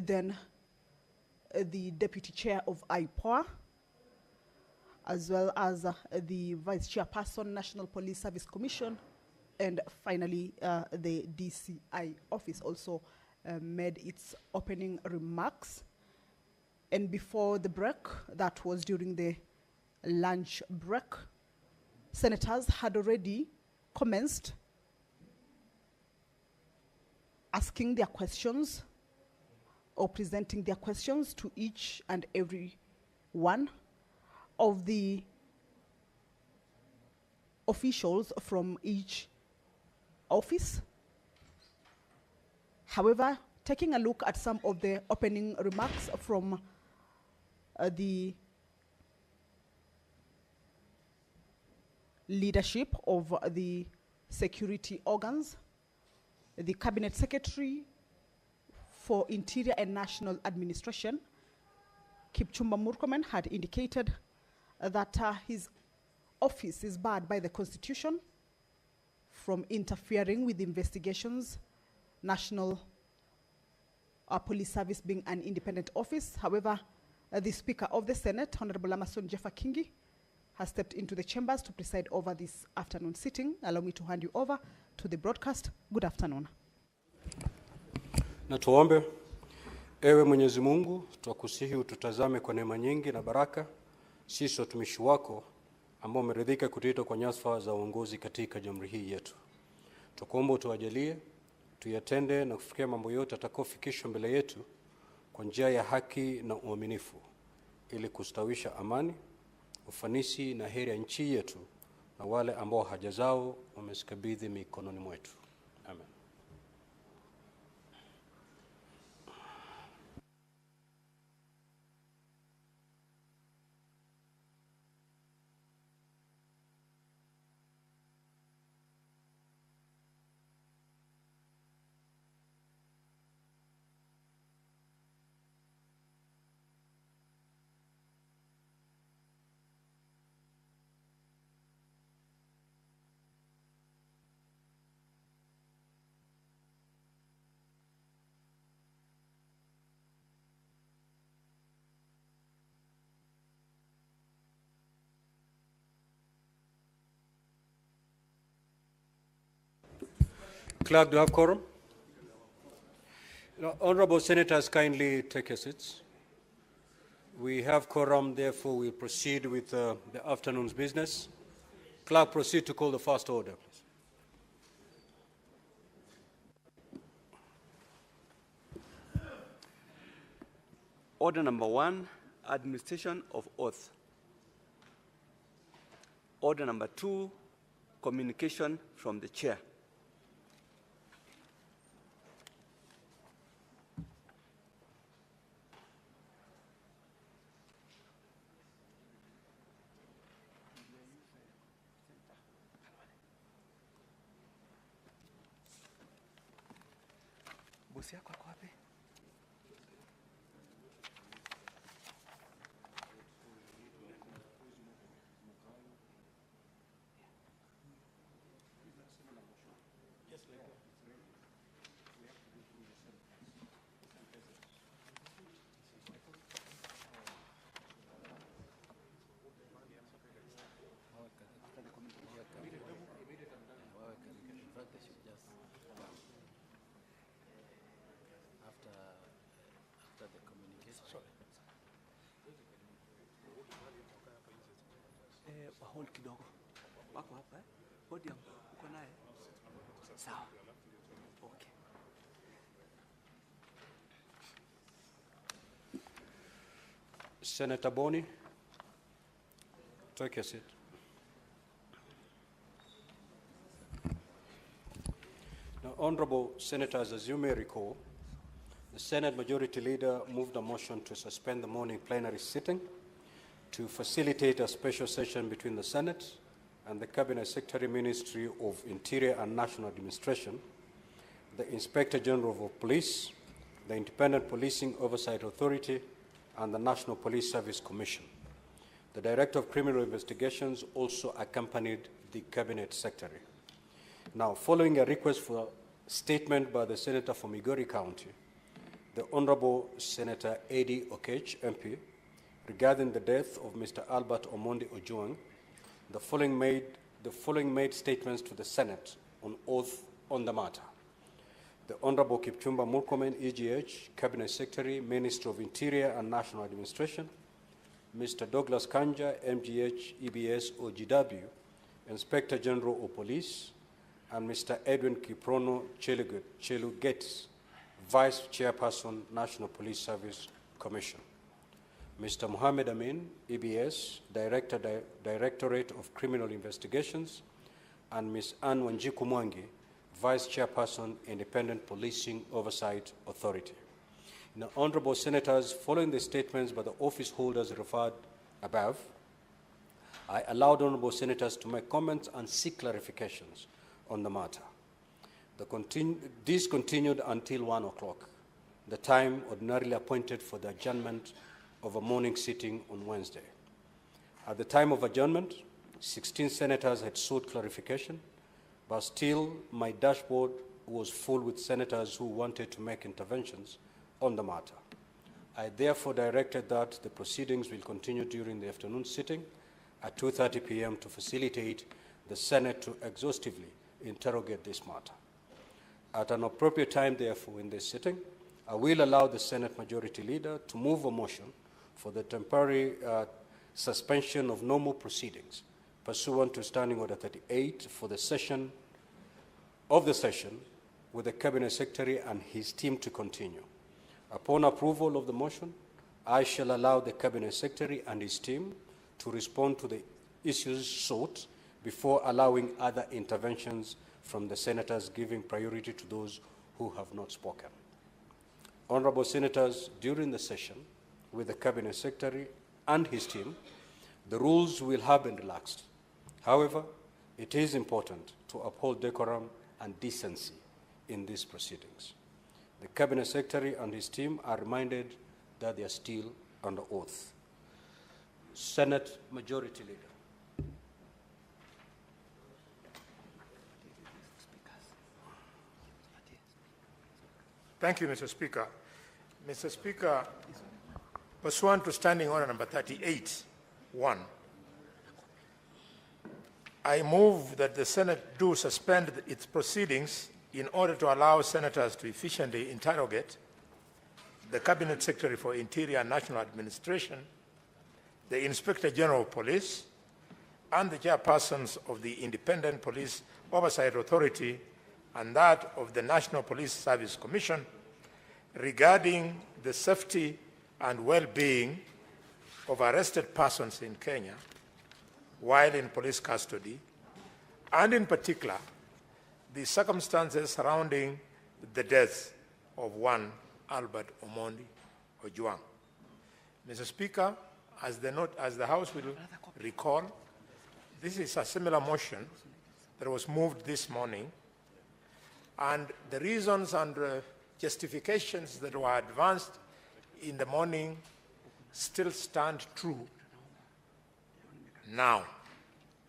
then the Deputy Chair of IPOA, as well as the Vice Chairperson, National Police Service Commission, and finally the DCI office also made its opening remarks. And before the break, that was during the lunch break, senators had already commenced asking their questions or presenting their questions to each and every one of the officials from each office. However, taking a look at some of the opening remarks from the leadership of the security organs, the Cabinet Secretary for Interior and National Administration, Kipchumba Murkumen, had indicated that his office is barred by the Constitution from interfering with investigations, National Police Service being an independent office. However, the Speaker of the Senate, Honorable Amason Jeffa Kingi, has stepped into the chambers to preside over this afternoon sitting. Allow me to hand you over to the broadcast. Good afternoon. Na tuombe. Ewe Mwenyezi Mungu, twakusihi ututazame kwa neema nyingi na baraka, sisi watumishi wako ambao umeridhika kutuita kwa nyadhifa za uongozi katika jamhuri hii yetu. Tukuomba utuajalie tuyatende na kufikia mambo yote atakayofikishwa mbele yetu kwa njia ya haki na uaminifu, ili kustawisha amani, ufanisi na heri ya nchi yetu na wale ambao haja zao wamesikabidhi mikononi mwetu. Amen. Clerk, do you have quorum? Honorable Senators, kindly take your seats. We have quorum, therefore we'll proceed with the afternoon's business. Clerk, proceed to call the first order, please. Order number 1, administration of oath. Order number 2, communication from the chair. Bosi yako ako wapi? Hold kidogo. Wako hapa, podium, uko naye? Sawa. Okay. Senator Boni, take your seat. Now, honorable senators, as you may recall, the Senate Majority Leader moved a motion to suspend the morning plenary sitting to facilitate a special session between the Senate and the Cabinet Secretary Ministry of Interior and National Administration, the Inspector General of Police, the Independent Policing Oversight Authority, and the National Police Service Commission. The Director of Criminal Investigations also accompanied the Cabinet Secretary. Now, following a request for a statement by the Senator from Migori County, the Honorable Senator Eddie Okech, MP, regarding the death of Mr. Albert Omondi Ojwang, the following made statements to the Senate on oath on the matter. The Honorable Kipchumba Murkumen, EGH, Cabinet Secretary, Minister of Interior and National Administration, Mr. Douglas Kanja, MGH, EBS, OGW, Inspector General of Police, and Mr. Edwin Kiprono Chelugetis, Vice Chairperson, National Police Service Commission. Mr. Mohammed Amin, EBS, Directorate of Criminal Investigations, and Ms. Anne Wanjiku Mwangi, Vice Chairperson, Independent Policing Oversight Authority. Now, Honorable Senators, following the statements by the office holders referred above, I allowed Honorable Senators to make comments and seek clarifications on the matter. This continued until 1 o'clock, the time ordinarily appointed for the adjournment of a morning sitting on Wednesday. At the time of adjournment, 16 senators had sought clarification, but still my dashboard was full with senators who wanted to make interventions on the matter. I therefore directed that the proceedings will continue during the afternoon sitting at 2:30 p.m. to facilitate the Senate to exhaustively interrogate this matter. At an appropriate time, therefore, in this sitting, I will allow the Senate Majority Leader to move a motion for the temporary suspension of normal proceedings pursuant to Standing Order 38 for the session with the Cabinet Secretary and his team to continue. Upon approval of the motion, I shall allow the Cabinet Secretary and his team to respond to the issues sought before allowing other interventions from the senators, giving priority to those who have not spoken. Honorable Senators, during the session with the Cabinet Secretary and his team, the rules will have been relaxed. However, it is important to uphold decorum and decency in these proceedings. The Cabinet Secretary and his team are reminded that they are still under oath. Senate Majority Leader. Thank you, Mr. Speaker. Mr. Speaker, pursuant to Standing Order number 38(1), I move that the Senate do suspend its proceedings in order to allow senators to efficiently interrogate the Cabinet Secretary for Interior and National Administration, the Inspector General of Police, and the chairpersons of the Independent Police Oversight Authority and that of the National Police Service Commission regarding the safety and well-being of arrested persons in Kenya while in police custody, and in particular, the circumstances surrounding the death of one Albert Omondi Ojwang. Mr. Speaker, as the House will recall, this is a similar motion that was moved this morning, and the reasons and justifications that were advanced in the morning still stand true now.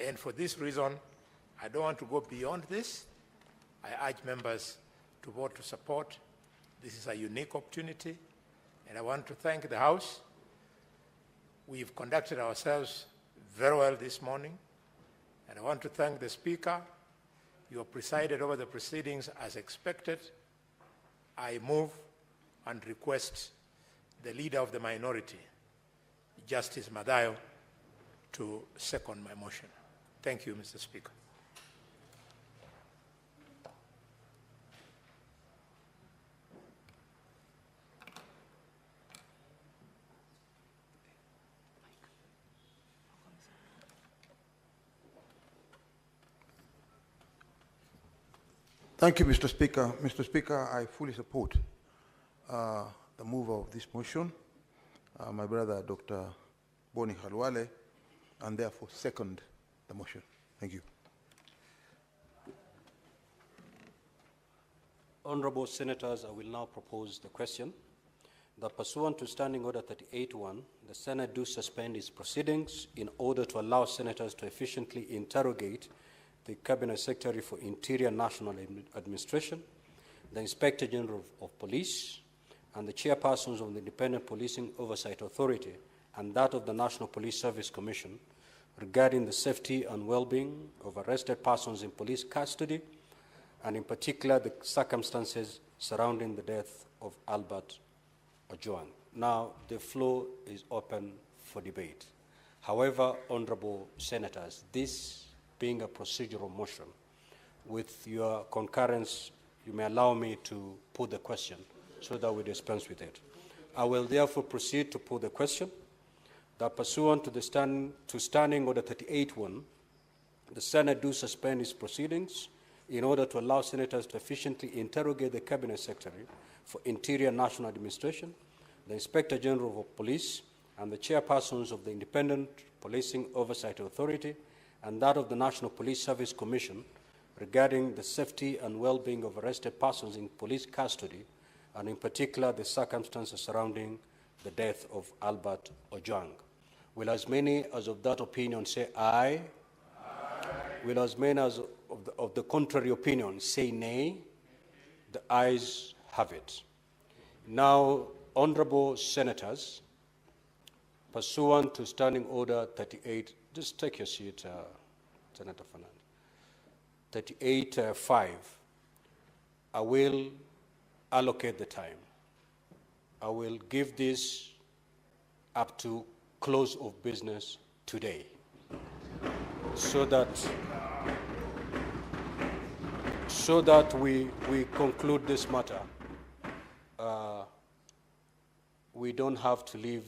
And for this reason, I don't want to go beyond this. I urge members to vote to support. This is a unique opportunity, and I want to thank the House. We've conducted ourselves very well this morning, and I want to thank the Speaker. You have presided over the proceedings as expected. I move and request the Leader of the Minority, Justice Mathayo, to second my motion. Thank you, Mr. Speaker. Thank you, Mr. Speaker. Mr. Speaker, I fully support the move of this motion. My brother, Dr. Boni Khalwale, and therefore second the motion. Thank you. Honorable Senators, I will now propose the question that pursuant to Standing Order 38(1), the Senate do suspend its proceedings in order to allow senators to efficiently interrogate the Cabinet Secretary for Interior and National Administration, the Inspector General of Police, and the chairpersons of the Independent Policing Oversight Authority and that of the National Police Service Commission regarding the safety and well-being of arrested persons in police custody, and in particular the circumstances surrounding the death of Albert Ojwang. Now, the floor is open for debate. However, honorable senators, this being a procedural motion, with your concurrence, you may allow me to put the question so that we dispense with it. I will therefore proceed to put the question that pursuant to Standing Order 38.1, the Senate do suspend its proceedings in order to allow senators to efficiently interrogate the Cabinet Secretary for Interior National Administration, the Inspector General of Police, and the chairpersons of the Independent Policing Oversight Authority and that of the National Police Service Commission regarding the safety and well-being of arrested persons in police custody, and in particular the circumstances surrounding the death of Albert Ojwang. Will as many as of that opinion say aye? Aye. Will as many as of the contrary opinion say nay? The ayes have it. Now, honorable senators, pursuant to Standing Order 38, just take your seat, Senator Fernandez. 38.5, I will allocate the time. I will give this up to close of business today so that we conclude this matter. We don't have to leave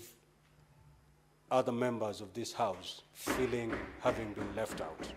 other members of this House feeling having been left out.